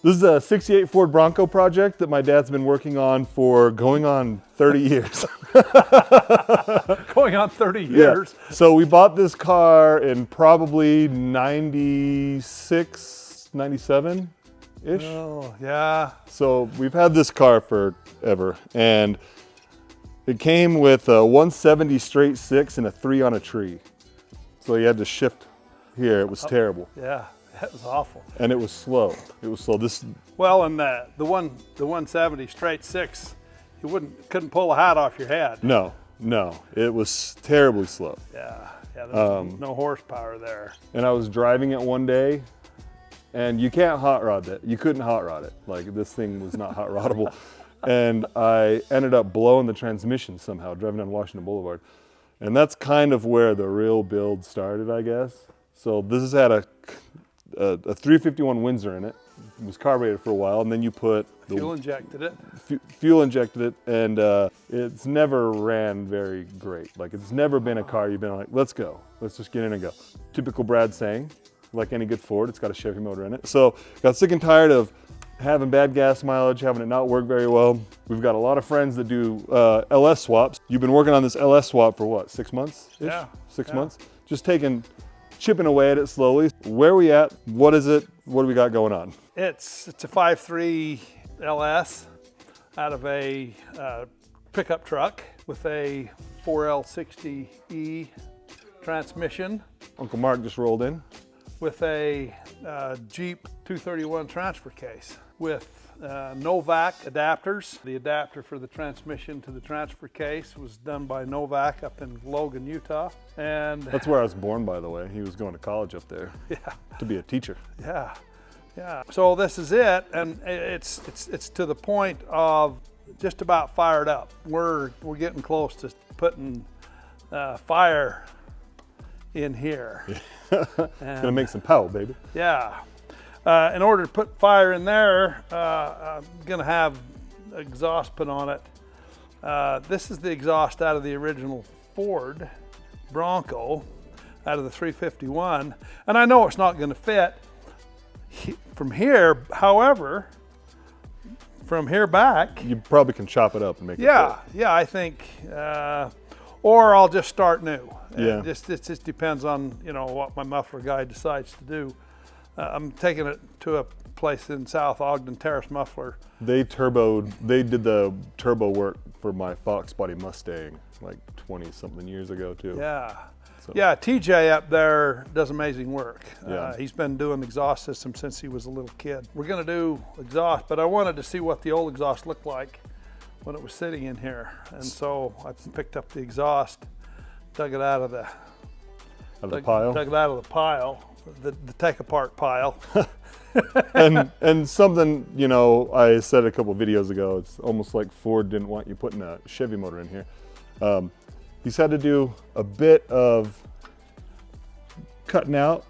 This is a 68 Ford Bronco project that my dad's been working on for going on 30 years. Going on 30 years. Yeah. So we bought this car in probably 96, 97-ish. Oh, yeah. So we've had this car forever, and it came with a 170 straight six and a 3 on a tree. So you had to shift here. It was terrible. Yeah. That was awful. And it was slow. It was slow. Well, and the 170 straight six, you couldn't pull a hat off your head. No, it was terribly slow. Yeah, there's no horsepower there. And I was driving it one day, and you can't hot rod it. You couldn't hot rod it. Like, this thing was not hot roddable. And I ended up blowing the transmission somehow, driving down Washington Boulevard. And that's kind of where the real build started, I guess. So this has had a 351 Windsor in it. It was carbureted for a while, and then you put fuel injected it. Fuel injected it, and it's never ran very great. Like, it's never been a car you've been like, let's go, let's just get in and go. Typical Brad saying, like any good Ford, it's got a Chevy motor in it. So got sick and tired of having bad gas mileage, having it not work very well. We've got a lot of friends that do LS swaps. You've been working on this LS swap for what, 6 months? Yeah. 6 months? Just chipping away at it slowly. Where are we at? What is it? What do we got going on? It's a 5.3 LS out of a pickup truck with a 4L60E transmission. Uncle Mark just rolled in. With a Jeep 231 transfer case with Novak adapters. The adapter for the transmission to the transfer case was done by Novak up in Logan, Utah. And that's where I was born, by the way. He was going to college up there. Yeah. To be a teacher. Yeah. So this is it, and it's to the point of just about fired up. We're getting close to putting fire in here. Yeah. It's gonna make some power, baby. Yeah. In order to put fire in there, I'm gonna have exhaust put on it. This is the exhaust out of the original Ford Bronco, out of the 351, and I know it's not gonna fit from here. However, from here back, you probably can chop it up and make it fit. Yeah, I think, or I'll just start new. Yeah. It just depends on what my muffler guy decides to do. I'm taking it to a place in South Ogden, Terrace Muffler. They did the turbo work for my Fox Body Mustang like 20-something years ago too. Yeah. So. Yeah, TJ up there does amazing work. Yeah. He's been doing the exhaust system since he was a little kid. We're gonna do exhaust, but I wanted to see what the old exhaust looked like when it was sitting in here. And so I picked up the exhaust, dug it out of the pile. Dug it out of the pile, the take apart pile. and something, I said a couple videos ago, it's almost like Ford didn't want you putting a Chevy motor in here. He's had to do a bit of cutting out.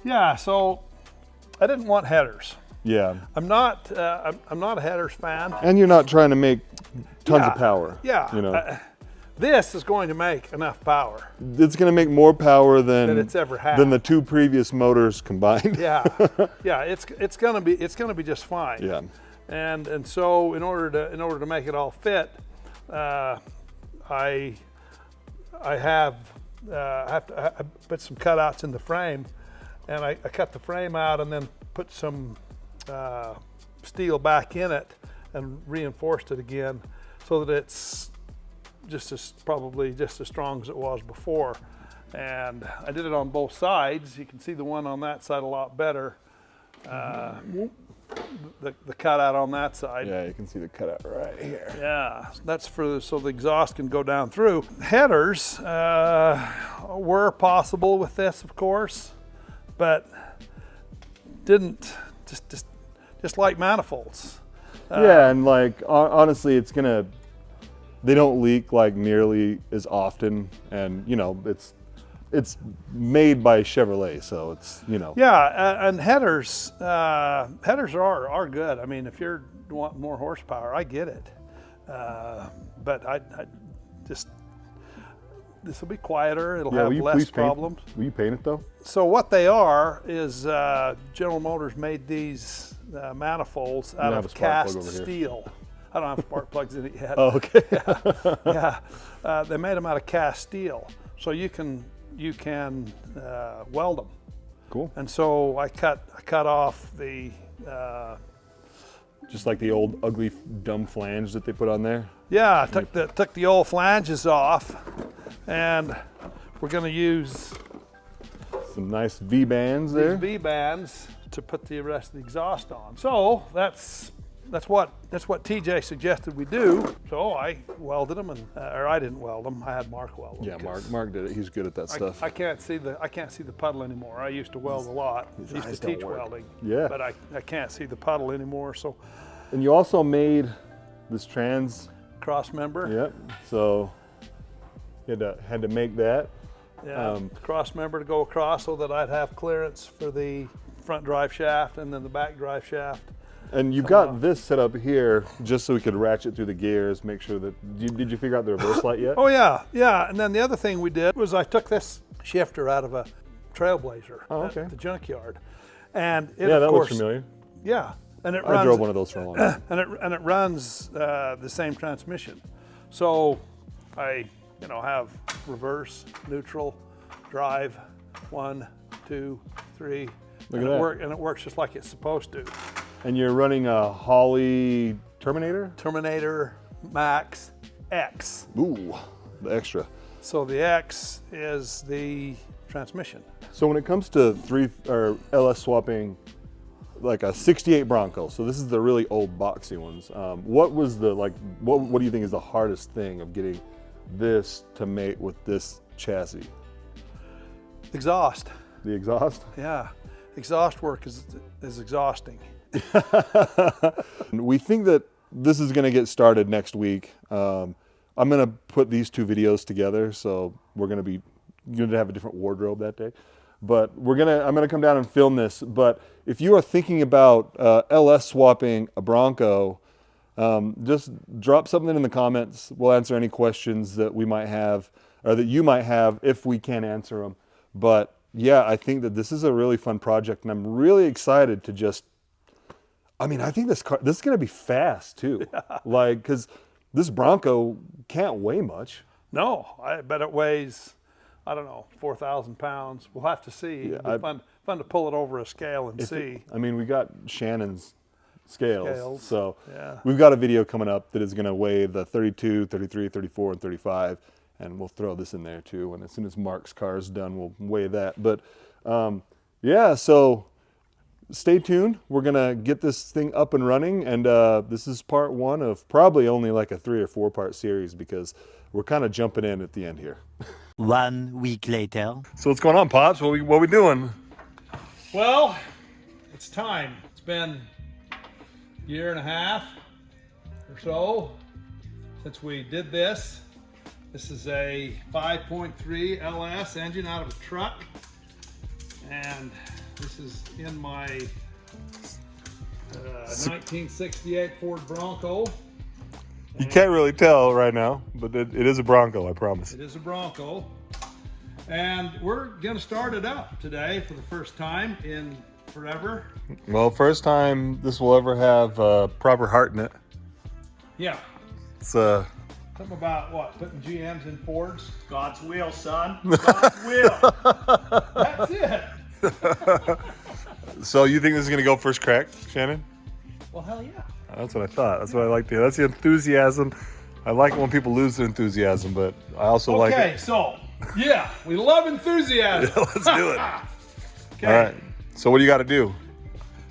Yeah, so I didn't want headers. Yeah. I'm not a headers fan. And you're not trying to make tons of power. Yeah. This is going to make enough power. It's going to make more power than it's ever had. Than the two previous motors combined. Yeah. Yeah. It's going to be just fine. Yeah. And so in order to make it all fit, I have to put some cutouts in the frame, and I cut the frame out and then put some steel back in it and reinforced it again so that it's probably just as strong as it was before. And I did it on both sides. You can see the one on that side a lot better. The cutout on that side. Yeah, you can see the cutout right here. Yeah, that's so the exhaust can go down through. Headers were possible with this, of course, but didn't just like manifolds. Yeah, and like honestly, they don't leak like nearly as often, and it's made by Chevrolet, so it's Yeah, and headers are good. I mean, if you're wanting more horsepower, I get it, but I just this will be quieter. It'll have less problems. Will you paint it though? So what they are is General Motors made these manifolds out have a of spark plug cast over here. steel. I don't have spark plugs in it yet. Oh, okay. Yeah, they made them out of cast steel, so you can weld them. Cool. And so I cut off the. Just like the old ugly dumb flange that they put on there. Yeah, I took the old flanges off, and we're going to use Some nice V-bands there. these V-bands to put the rest of the exhaust on. So that's what TJ suggested we do. So I welded them, or I didn't weld them. I had Mark weld them. Yeah, Mark did it. He's good at that stuff. I can't see the puddle anymore. I used to weld a lot. I used eyes to don't teach work. welding. Yeah. But I can't see the puddle anymore. So And you also made this trans. cross member. Yep. So you had to make that. Yeah. Cross member to go across so that I'd have clearance for the front drive shaft and then the back drive shaft. And you've got this set up here just so we could ratchet through the gears, make sure that. Did you figure out the reverse light yet? Oh yeah. And then the other thing we did was I took this shifter out of a Trailblazer okay. at the junkyard, and it, Yeah, of that course, looks familiar. Yeah, and it I runs. drove one of those for a long time. and it runs the same transmission. So I have reverse, neutral, drive, 1, 2, 3, Look at that. and it works just like it's supposed to. And you're running a Holly Terminator? Terminator Max X. Ooh, the extra. So the X is the transmission. So when it comes to LS swapping, like a '68 Bronco, so this is the really old boxy ones. What was what do you think is the hardest thing of getting this to mate with this chassis? Exhaust. The exhaust? Yeah, exhaust work is exhausting. We think that this is going to get started next week. I'm going to put these two videos together, so we're going to have a different wardrobe that day. But I'm going to come down and film this. But if you are thinking about LS swapping a Bronco, just drop something in the comments. We'll answer any questions that we might have, or that you might have, if we can answer them. But yeah, I think that this is a really fun project, and I'm really excited to just. I mean, I think this is going to be fast too. Yeah. Because this Bronco can't weigh much. No, I bet it weighs, I don't know, 4,000 pounds. We'll have to see. Yeah, It'll be fun to pull it over a scale and see. We got Shannon's scales. So yeah. We've got a video coming up that is going to weigh the 32, 33, 34, and 35. And we'll throw this in there too. And as soon as Mark's car is done, we'll weigh that. But yeah, so stay tuned. We're going to get this thing up and running. And this is part one of probably only like a 3 or 4 part series, because we're kind of jumping in at the end here. 1 week later. So what's going on, Pops? What we doing? Well, it's time. It's been a year and a half or so since we did this. This is a 5.3 LS engine out of a truck. And this is in my 1968 Ford Bronco. You can't really tell right now, but it is a Bronco, I promise. It is a Bronco. And we're going to start it up today for the first time in forever. Well, first time this will ever have proper heart in it. Yeah. It's Something about what? Putting GMs in Fords? God's will, son. God's will. That's it. So you think this is going to go first crack, Shannon? Well, hell yeah. That's what I thought. That's what I like to hear. That's the enthusiasm. I like it when people lose their enthusiasm, but I also like it. Okay, so, yeah, we love enthusiasm. Yeah, let's do it. Okay. All right. So what do you got to do?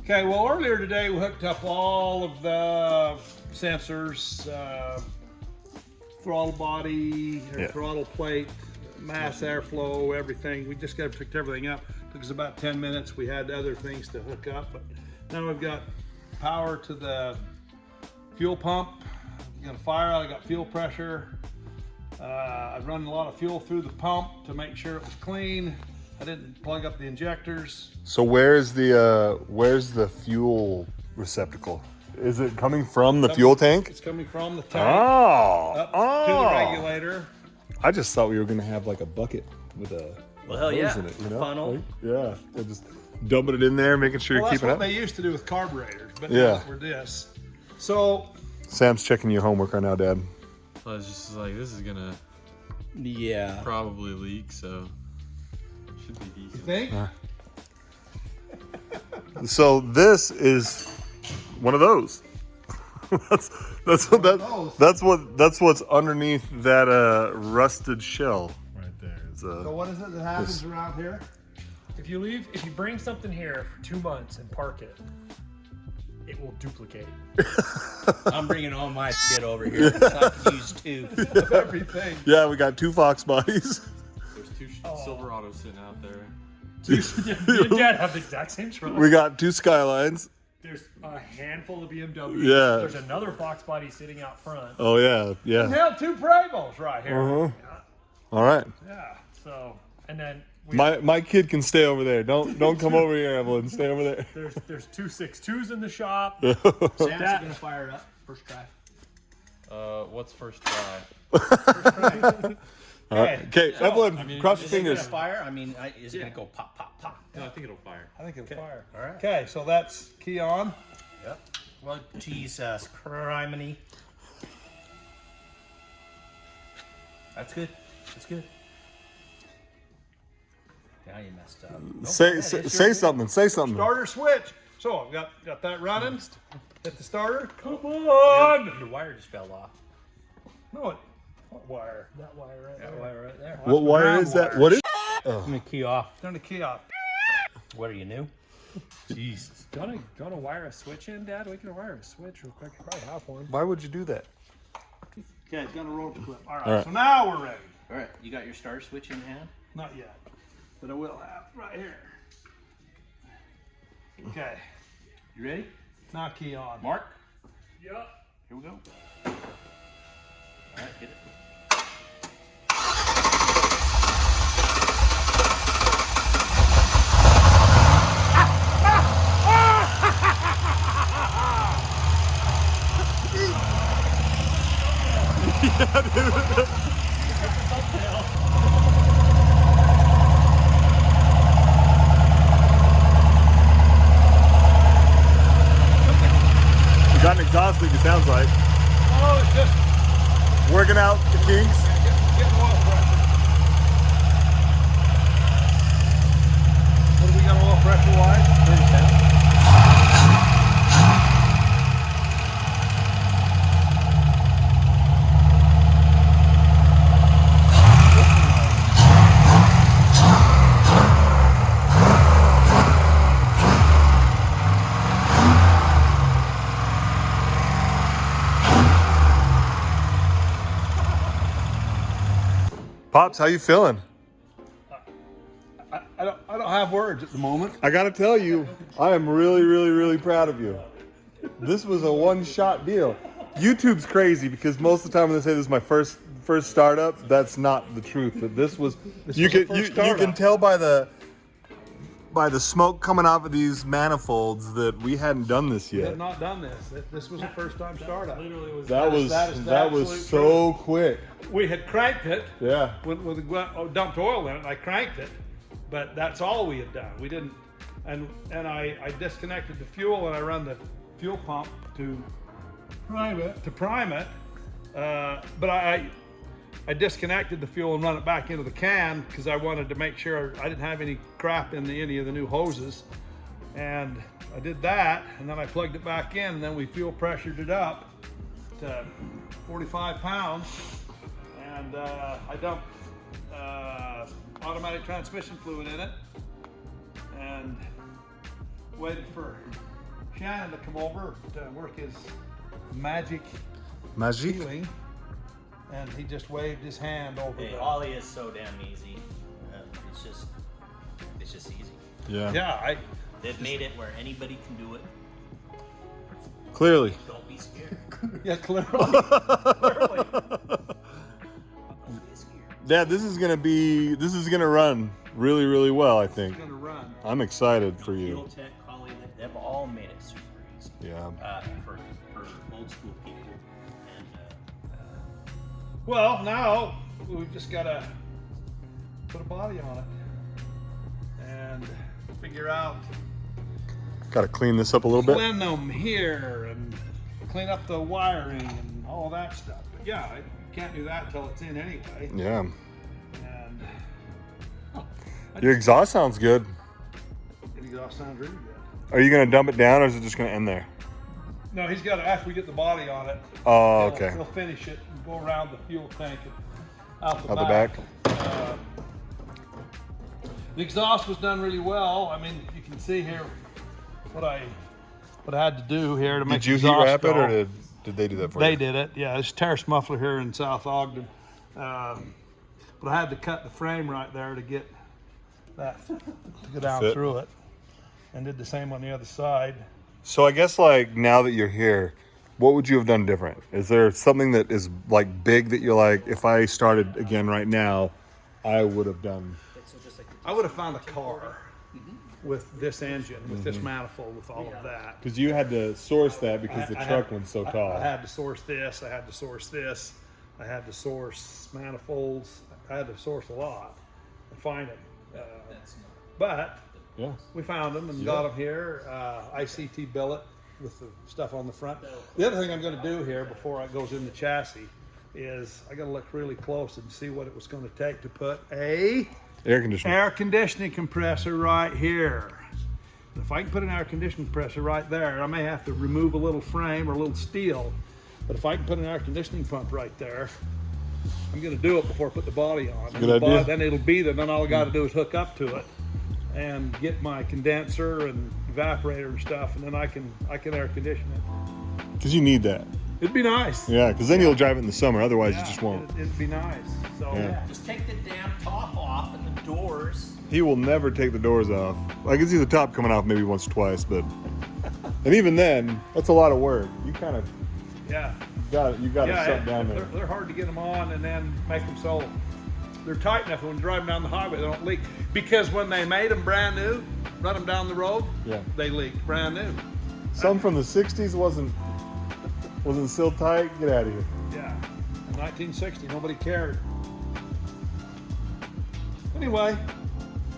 Okay, well, earlier today we hooked up all of the sensors, throttle body, throttle plate, mass airflow, everything. We just picked everything up. Took us about 10 minutes. We had other things to hook up, but now we've got power to the fuel pump. We got a fire out. I got fuel pressure. I've run a lot of fuel through the pump to make sure it was clean. I didn't plug up the injectors. So where's the fuel receptacle? Is it coming from the fuel tank? It's coming from the tank Oh, up to the regulator. I just thought we were gonna have like a bucket with a Well, hell hose yeah. in it, you know? Funnel. Like, yeah, I just dumping it in there, making sure Well, you're that's keeping what up. they used to do with carburetors, but Yeah. not for this. So, Sam's checking your homework right now, Dad. So I was just like, this is gonna Yeah. probably leak, so it should be you decent. think? So this is one of those. that's what's underneath that rusted shell right there. It's, So what is it that happens around here? If you bring something here for 2 months and park it, it will duplicate. I'm bringing all my shit over here. I can use two. Everything. yeah, we got 2 Fox bodies. There's 2 Silverados sitting out there. Me and Dad have the exact same truck. We got 2 Skylines. There's a handful of BMWs. Yeah. There's another Fox body sitting out front. Oh yeah, yeah. Hell, 2 Bravos right here. Uh-huh. All right. Yeah. So, and then we My kid can stay over there. Don't come over here, Evelyn. Stay over there. there's 2 6.2s in the shop. Sam's gonna fire it up first try. What's first try? All right. Okay, Evelyn, cross your Is it gonna fingers. fire? I mean, is it gonna go pop, pop, pop? No, I think it'll fire. I think it'll fire. All right. Okay, so that's key on. Yep. Well, Jesus, criminy. That's good. That's good. Now you messed up. Say something. Say something. Starter switch. So I've got that running. Hit the starter. Come on. Your wire just fell off. No, what wire? That wire right That there. wire right there. What wire is that? What is? Let me key off. Turn the key off. What are you new? Jesus. Gonna wire a switch in, Dad? We can wire a switch real quick. I probably have one. Why would you do that? Okay, it's gonna roll the clip. All right, All right. so now we're ready. All right, you got your starter switch in hand? Not yet, but I will have right here. Okay, You ready? now key on. Mark? Yep. Here we go. All right, get it. You got an exhaust leak, it sounds like. Oh, it's just Working out the kinks. getting oil pressure. What do we got oil pressure wise? 37. Pops, how you feeling? I don't have words at the moment. I gotta tell you, I am really, really, really proud of you. This was a one-shot deal. YouTube's crazy because most of the time when they say this is my first startup, that's not the truth. But this was you can tell by the smoke coming off of these manifolds that we hadn't done this We yet. have not done this. This was a first time startup. Literally was. That was that is the that was absolute so quick. We had cranked it. Yeah. When we dumped oil in it, I cranked it, but that's all we had done. We didn't, and I disconnected the fuel and I run the fuel pump to prime it. But I disconnected the fuel and run it back into the can because I wanted to make sure I didn't have any crap in any of the new hoses. And I did that, and then I plugged it back in, and then we fuel pressured it up to 45 pounds. And I dumped automatic transmission fluid in it and waited for Shannon to come over to work his magic feeling, and he just waved his hand over Hey, the... Ollie is so damn easy. It's just easy. Yeah. Yeah, They've made it where anybody can do it. Clearly. Don't be scared. yeah, clearly. Don't be scared. Dad, this is gonna run really, really well, I think. Gonna run. I'm excited for you. Fuel Tech, Collie, they've all made it super easy. Yeah. For old school people. And Well, now we've just got to put a body on it and figure figure out Got to clean this up a little bit. clean them here and clean up the wiring and all that stuff. But yeah, you can't do that until it's in anyway. Yeah. And Your exhaust sounds good. the exhaust sounds really good. Are you going to dump it down or is it just going to end there? No, he's got to, after we get the body on it, Oh, he'll- okay. he'll finish it and go around the fuel tank and out the Out the back. back? The exhaust was done really well. I mean, you can see here what I had to do here to make Did you the heat exhaust wrap it go. or did they do that for They you? did it. Yeah, it's terrace muffler here in South Ogden. But I had to cut the frame right there to get that to go down fit. through it, and did the same on the other side. So I guess like now that you're here, what would you have done different? Is there something that is like big that you're like, if I started again right now, I would have done? I would have found a car with this engine, with this manifold, with all of that. Because you had to source that because the truck went so tall. I had to source this. I had to source this. I had to source manifolds. I had to source a lot and find them. But Yeah. we found them and got them here. ICT billet with the stuff on the front. The other thing I'm going to do here before it goes in the chassis is I got to look really close and see what it was going to take to put a Air conditioner. air conditioning compressor right here. If I can put an air conditioning compressor right there, I may have to remove a little frame or a little steel. But if I can put an air conditioning pump right there, I'm going to do it before I put the body on. And good the idea. Then it'll be there. Then all I got to do is hook up to it and get my condenser and evaporator and stuff, and then I can air condition it. Because you need that. It'd be nice. Yeah, because then you'll drive it in the summer. Otherwise, you just won't. It'd be nice. So Yeah. Just take the damn top off and the doors. He will never take the doors off. I can see the top coming off maybe once or twice, but and even then, that's a lot of work. You kind of yeah. got to Yeah, shut down there. they're hard to get them on and then make them so they're tight enough when driving down the highway they don't leak. Because when they made them brand new, run them down the road, Yeah. they leaked brand new. Some from the '60s wasn't still tight. Get out of here. Yeah, in 1960, nobody cared. Anyway,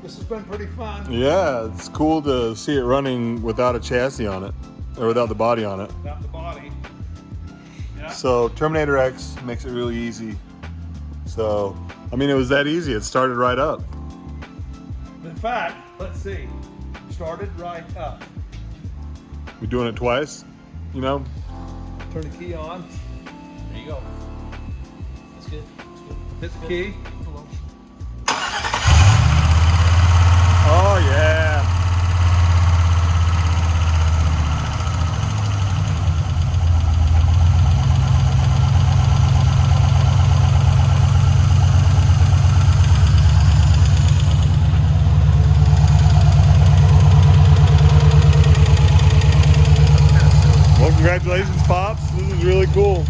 this has been pretty fun. Yeah, it's cool to see it running without a chassis on it, or without the body on it. Without the body. Yeah. So Terminator X makes it really easy. So, I mean, it was that easy. It started right up. In fact, let's see. Started right up. We're doing it twice, you know? Turn the key on. There you go. That's good. That's good. Hit the key. Oh, yeah. Well, congratulations, Pops. This is really cool.